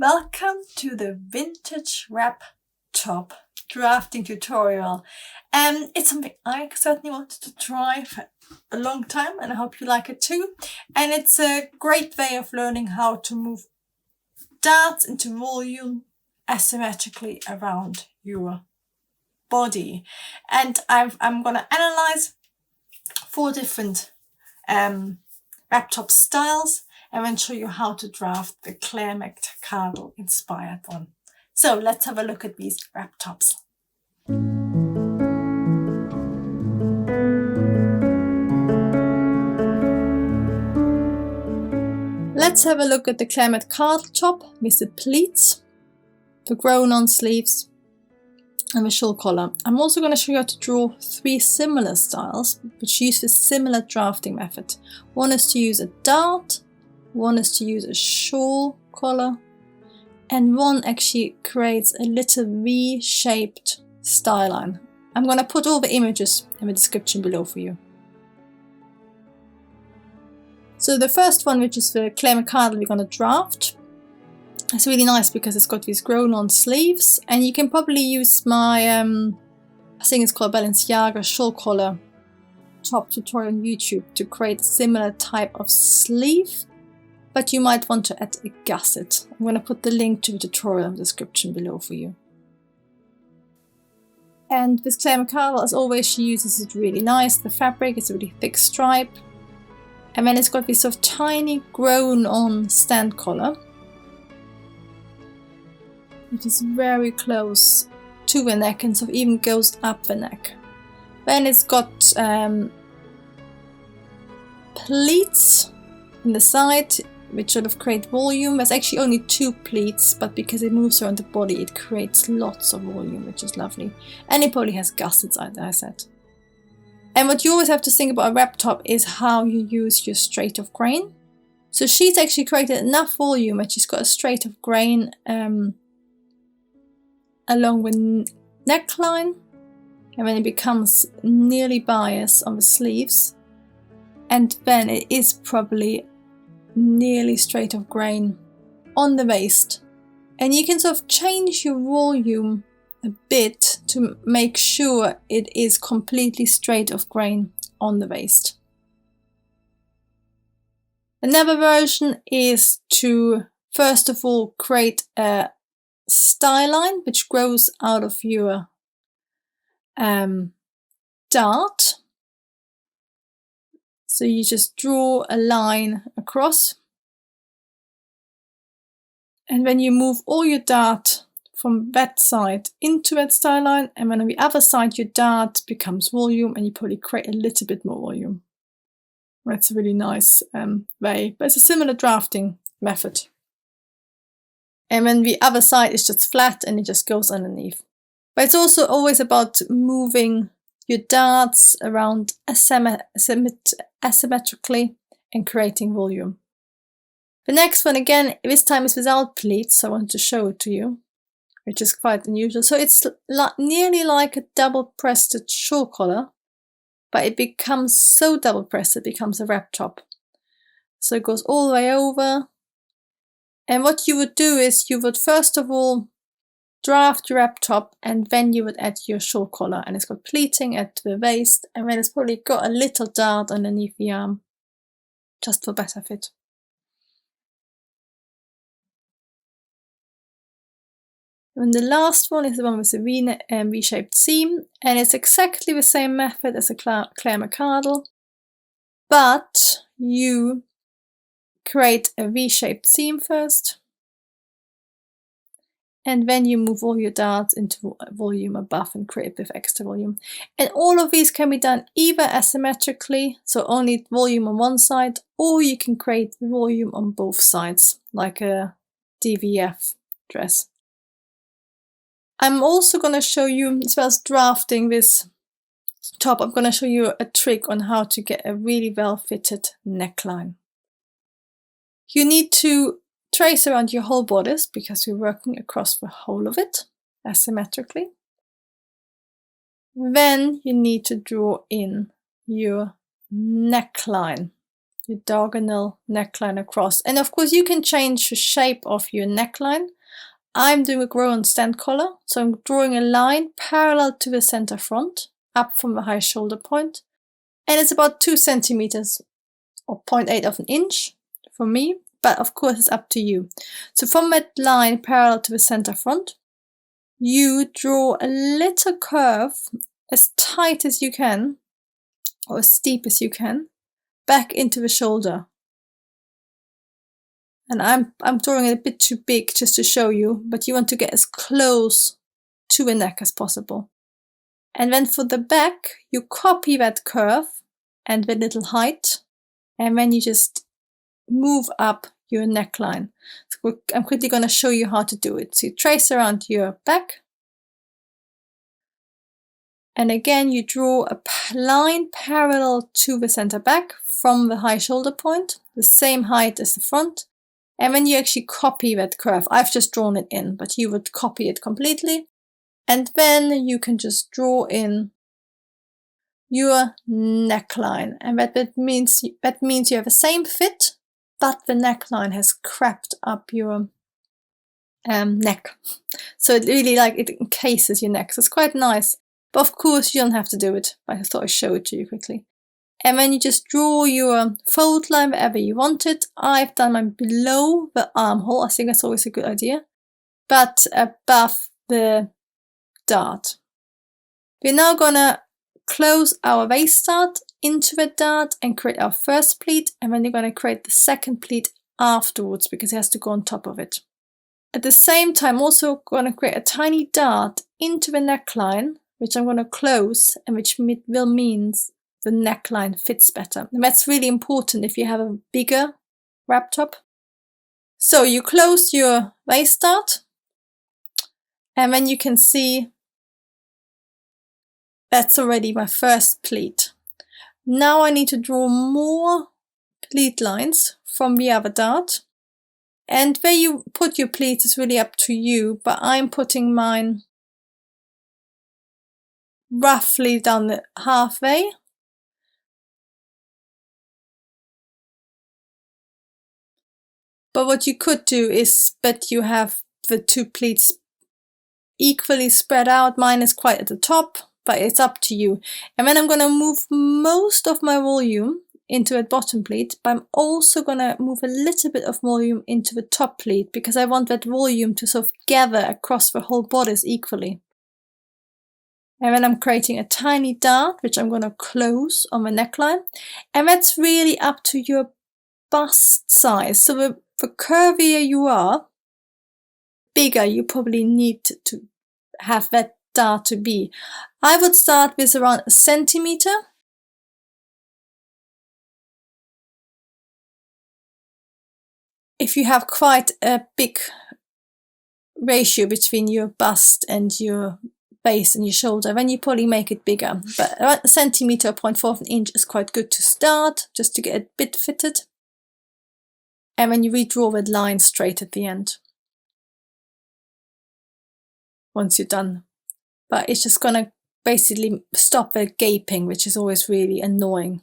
Welcome to the Vintage Wraptop Drafting tutorial. It's something I certainly wanted to try for a long time, and I hope you like it too. And it's a great way of learning how to move darts into volume asymmetrically around your body. And I'm going to analyze 4 different wraptop styles and then show you how to draft the McCardell inspired one. So let's have a look at these wraptops. Let's have a look at the McCardell top with the pleats, the grown-on sleeves and the shawl collar. I'm also going to show you how to draw 3 similar styles which use the similar drafting method. One is to use a dart, one is to use a shawl collar, and one actually creates a little V-shaped style line. I'm going to put all the images in the description below for you. So the first one, which is the McCardell we're going to draft, it's really nice because it's got these grown-on sleeves, and you can probably use my, I think it's called Balenciaga shawl collar top tutorial on YouTube to create a similar type of sleeve. But you might want to add a gusset. I'm going to put the link to the tutorial in the description below for you. And with McCardell, as always, she uses it really nice. The fabric is a really thick stripe. And then it's got this sort of tiny grown-on stand collar, which is very close to the neck and sort of even goes up the neck. Then it's got pleats in the side, which sort of create volume. There's actually only 2 pleats, but because it moves around the body, it creates lots of volume, which is lovely. And it probably has gussets, as I said. And what you always have to think about a wraptop is how you use your straight of grain. So she's actually created enough volume that she's got a straight of grain along the neckline, and then it becomes nearly bias on the sleeves. And then it is probably nearly straight of grain on the waist, and you can sort of change your volume a bit to make sure it is completely straight of grain on the waist. Another version is to first of all create a style line which grows out of your dart. So you just draw a line across, and then you move all your dart from that side into that style line, and then on the other side your dart becomes volume, and you probably create a little bit more volume. That's a really nice way, but it's a similar drafting method. And then the other side is just flat and it just goes underneath. But it's also always about moving your darts around asymmetrically and creating volume. The next one, again, this time is without pleats, so I wanted to show it to you, which is quite unusual. So it's nearly like a double-breasted shawl collar, but it becomes so double-breasted it becomes a wraptop. So it goes all the way over. And what you would do is you would first of all draft your wraptop, and then you would add your shawl collar, and it's got pleating at the waist, and then it's probably got a little dart underneath the arm, just for better fit. And the last one is the one with the V-shaped seam, and it's exactly the same method as a McCardell, but you create a V-shaped seam first, and then you move all your darts into volume above and create a bit of extra volume. And all of these can be done either asymmetrically, so only volume on one side, or you can create volume on both sides, like a DVF dress. I'm also going to show you, as well as drafting this top, I'm going to show you a trick on how to get a really well-fitted neckline. You need to trace around your whole bodice because you're working across the whole of it asymmetrically. Then you need to draw in your neckline, your diagonal neckline across. And of course you can change the shape of your neckline. I'm doing a grow and stand collar, so I'm drawing a line parallel to the center front, up from the high shoulder point, and it's about 2 centimeters or 0.8 of an inch for me, but of course it's up to you. So from that line parallel to the center front, you draw a little curve as tight as you can, or as steep as you can, back into the shoulder. And I'm drawing it a bit too big just to show you, but you want to get as close to the neck as possible. And then for the back, you copy that curve and the little height, and then you just move up your neckline. So I'm quickly going to show you how to do it. So you trace around your back, and again you draw a line parallel to the center back from the high shoulder point, the same height as the front. And then you actually copy that curve. I've just drawn it in, but you would copy it completely. And then you can just draw in your neckline. And that means you have the same fit, but the neckline has crept up your neck. So it really it encases your neck. So it's quite nice. But of course you don't have to do it. I thought I'd show it to you quickly. And then you just draw your fold line wherever you want it. I've done mine below the armhole. I think that's always a good idea. But above the dart. We're now gonna close our waist dart into the dart and create our first pleat. And then you're gonna create the second pleat afterwards because it has to go on top of it. At the same time, also gonna create a tiny dart into the neckline, which I'm gonna close and which will means the neckline fits better. And that's really important if you have a bigger wrap top. So you close your waist dart, and then you can see that's already my first pleat. Now I need to draw more pleat lines from the other dart. And where you put your pleats is really up to you, but I'm putting mine roughly down the halfway. But what you could do is that you have the 2 pleats equally spread out. Mine is quite at the top, but it's up to you. And then I'm going to move most of my volume into a bottom pleat, but I'm also going to move a little bit of volume into the top pleat because I want that volume to sort of gather across the whole bodice equally. And then I'm creating a tiny dart, which I'm going to close on the neckline. And that's really up to your bust size. So the curvier you are, bigger you probably need to have that dart to be. I would start with around 1 centimeter. If you have quite a big ratio between your bust and your base and your shoulder, then you probably make it bigger. But around 1 centimeter or 0.4 of an inch is quite good to start, just to get a bit fitted. And then you redraw that line straight at the end once you're done. But it's just going to basically stop the gaping, which is always really annoying.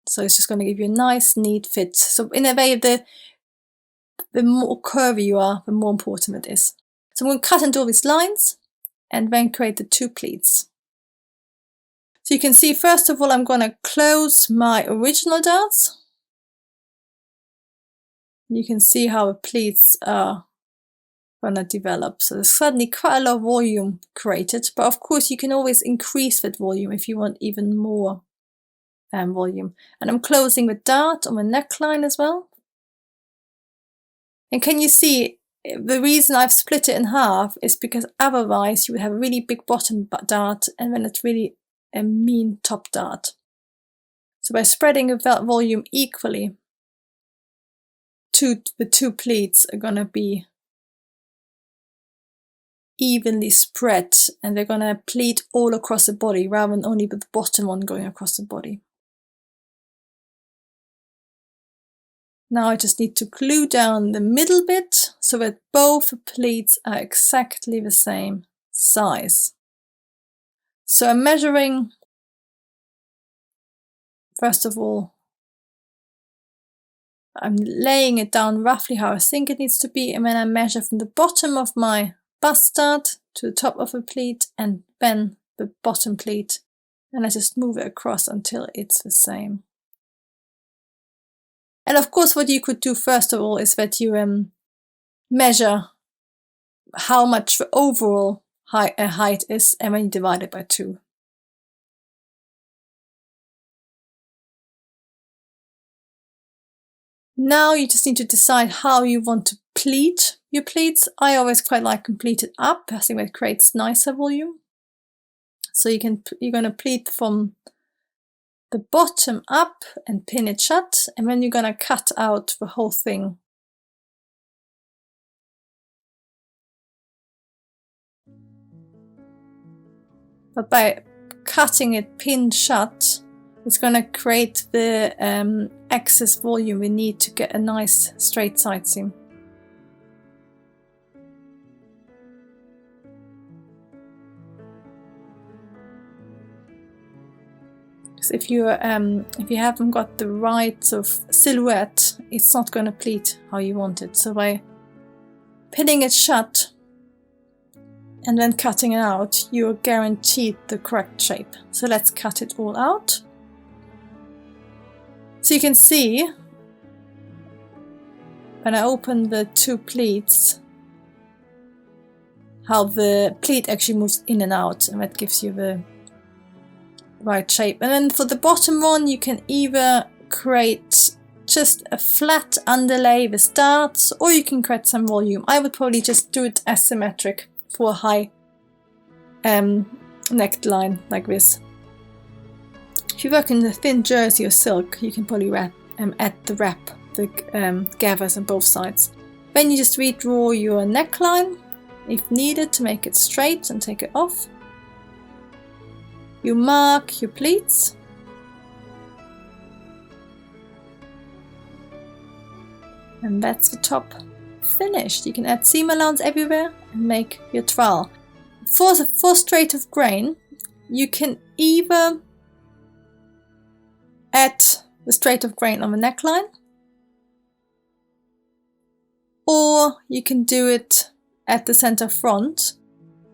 So it's just going to give you a nice, neat fit. So in a way, the more curvy you are, the more important it is. So I'm going to cut and draw these lines and then create the 2 pleats. So you can see, first of all, I'm going to close my original darts. You can see how the pleats are going to develop. So there's suddenly quite a lot of volume created, but of course you can always increase that volume if you want even more volume. And I'm closing the dart on the neckline as well. And can you see, the reason I've split it in half is because otherwise you would have a really big bottom dart and then it's really a mean top dart. So by spreading the volume equally, the 2 pleats are going to be evenly spread and they're going to pleat all across the body rather than only with the bottom one going across the body. Now I just need to glue down the middle bit so that both pleats are exactly the same size. So I'm measuring, first of all, I'm laying it down roughly how I think it needs to be, and then I measure from the bottom of my bustard to the top of a pleat and then the bottom pleat, and I just move it across until it's the same. And of course what you could do first of all is that you measure how much the overall height is, and then you divide it by 2. Now you just need to decide how you want to pleat your pleats. I always quite like them pleated up. I think that creates nicer volume. So you're going to pleat from the bottom up and pin it shut, and then you're going to cut out the whole thing. But by cutting it pinned shut, it's going to create the excess volume we need to get a nice straight side seam. Because if you haven't got the right sort of silhouette, it's not going to pleat how you want it. So by pinning it shut and then cutting it out, you're guaranteed the correct shape. So let's cut it all out. So you can see when I open the 2 pleats how the pleat actually moves in and out, and that gives you the right shape. And then for the bottom one, you can either create just a flat underlay with darts, or you can create some volume. I would probably just do it asymmetric for a high neckline like this. If you work in the thin jersey or silk, you can probably add the gathers on both sides. Then you just redraw your neckline if needed to make it straight and take it off. You mark your pleats. And that's the top finished. You can add seam allowance everywhere and make your trowel. For straight of grain, you can either add the straight of grain on the neckline, or you can do it at the center front.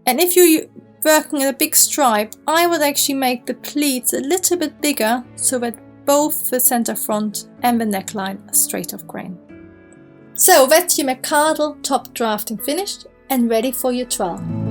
And if you're working in a big stripe, I would actually make the pleats a little bit bigger so that both the center front and the neckline are straight of grain. So that's your McCardell top drafting finished and ready for your trowel.